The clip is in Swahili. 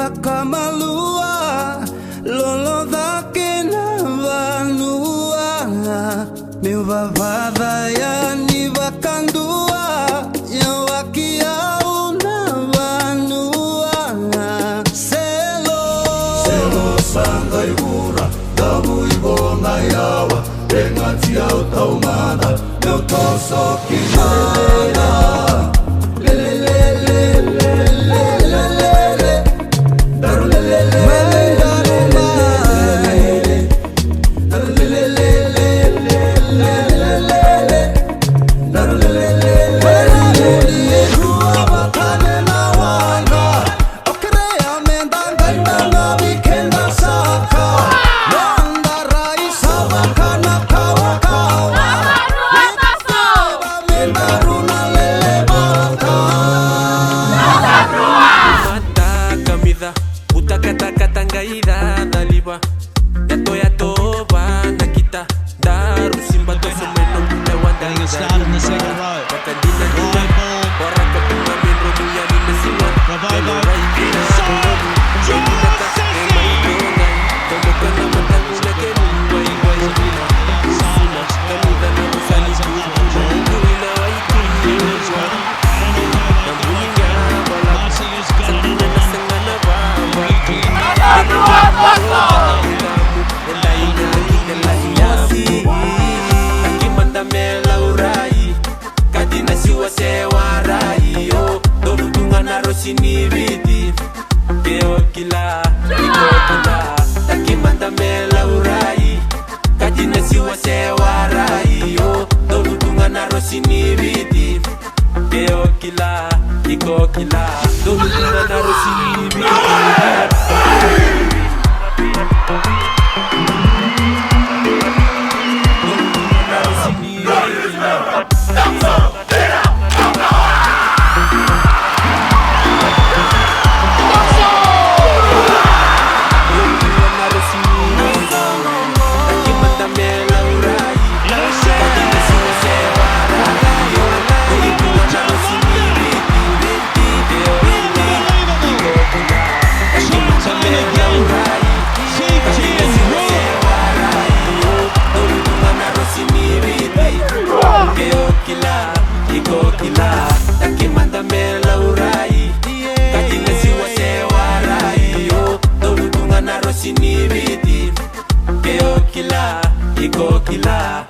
wakamalua lolo dhake na vanua meu vavada ya ni vakandua ya wakia una vanua selo sanga igura damu ibonga yawa engati ya utaumana meu toso kinana Utakata-katangaida daliba Yato ba nakita Daru simba to sumeno Lewanda start in the second row. Kakandina nila Para katunga menro Muya nila sila Bravo, Sini vidi Keo kila Iko kila Takimanda mela urai Kajina siwa sewa rai Yo Dolutunga na rosini vidi Keo kila Iko kila Dolutunga na rosini vidi Sini vidi Keo kila Iko kila